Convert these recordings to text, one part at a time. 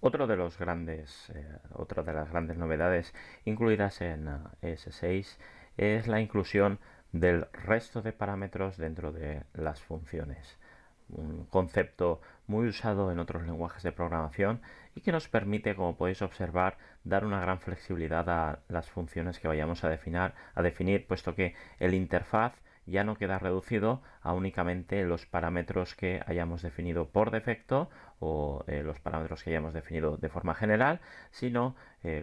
Otra de las grandes novedades incluidas en ES6 es la inclusión del resto de parámetros dentro de las funciones. Un concepto muy usado en otros lenguajes de programación y que nos permite, como podéis observar, dar una gran flexibilidad a las funciones que vayamos a definir, puesto que el interfaz ya no queda reducido a únicamente los parámetros que hayamos definido por defecto o los parámetros que hayamos definido de forma general, sino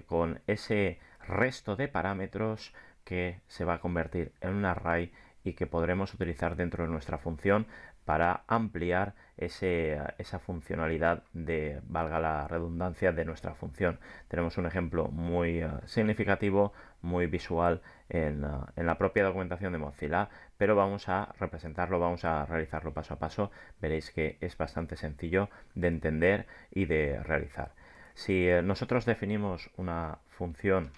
con ese resto de parámetros que se va a convertir en un array y que podremos utilizar dentro de nuestra función para ampliar esa funcionalidad de, valga la redundancia, de nuestra función. Tenemos un ejemplo muy significativo, muy visual en la propia documentación de Mozilla, pero vamos a representarlo, vamos a realizarlo paso a paso. Veréis que es bastante sencillo de entender y de realizar. Si nosotros definimos una función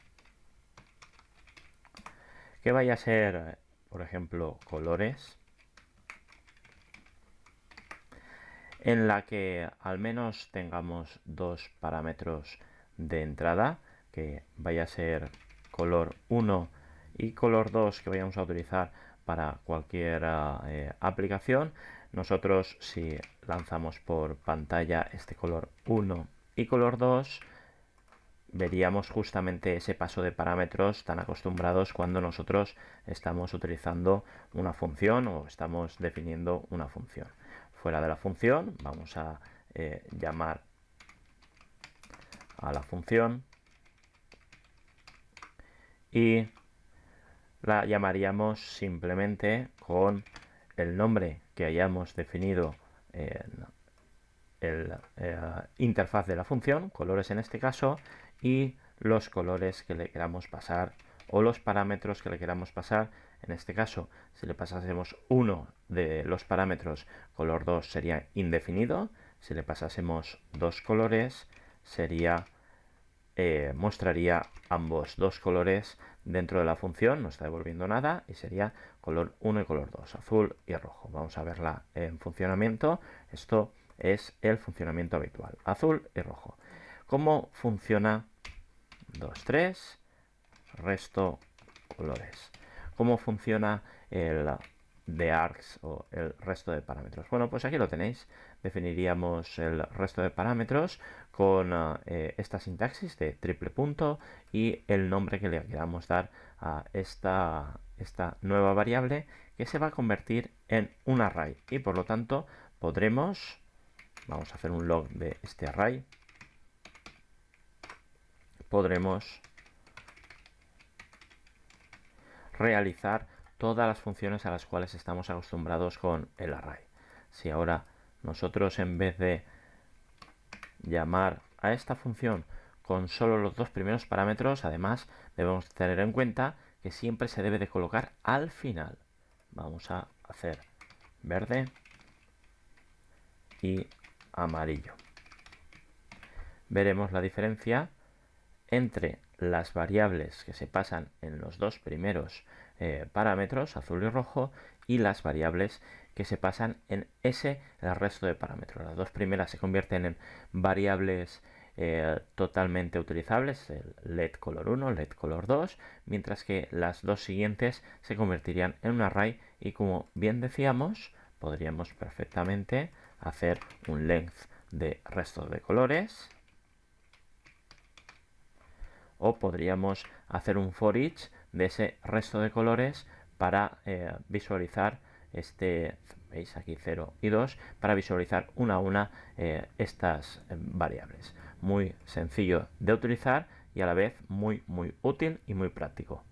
que vaya a ser, por ejemplo, colores, en la que al menos tengamos dos parámetros de entrada, que vaya a ser color 1 y color 2 que vayamos a utilizar para cualquier aplicación. Nosotros, si lanzamos por pantalla este color 1 y color 2, veríamos justamente ese paso de parámetros tan acostumbrados cuando nosotros estamos utilizando una función o estamos definiendo una función. Fuera de la función vamos a llamar a la función y la llamaríamos simplemente con el nombre que hayamos definido en el interfaz de la función, colores en este caso, y los colores que le queramos pasar o los parámetros que le queramos pasar. En este caso, si le pasásemos uno de los parámetros, color 2 sería indefinido. Si le pasásemos dos colores, sería mostraría ambos dos colores dentro de la función, no está devolviendo nada y sería color 1 y color 2, azul y rojo. Vamos a verla en funcionamiento. Esto es el funcionamiento habitual, azul y rojo. ¿Cómo funciona? 2, 3, resto colores. ¿Cómo funciona el de args o el resto de parámetros? Bueno, pues aquí lo tenéis. Definiríamos el resto de parámetros con esta sintaxis de triple punto y el nombre que le queramos dar a esta nueva variable, que se va a convertir en un array, y por lo tanto podremos, vamos a hacer un log de este array, podremos realizar todas las funciones a las cuales estamos acostumbrados con el array. Si ahora nosotros, en vez de llamar a esta función con solo los dos primeros parámetros, además debemos tener en cuenta que siempre se debe de colocar al final. Vamos a hacer verde y amarillo. Veremos la diferencia entre las variables que se pasan en los dos primeros parámetros, azul y rojo, y las variables que se pasan en el resto de parámetros. Las dos primeras se convierten en variables totalmente utilizables, el LED color 1, LED color 2, mientras que las dos siguientes se convertirían en un array y, como bien decíamos, podríamos perfectamente hacer un length de resto de colores, o podríamos hacer un for each de ese resto de colores para visualizar veis aquí 0 y 2, para visualizar una a una estas variables. Muy sencillo de utilizar y a la vez muy útil y muy práctico.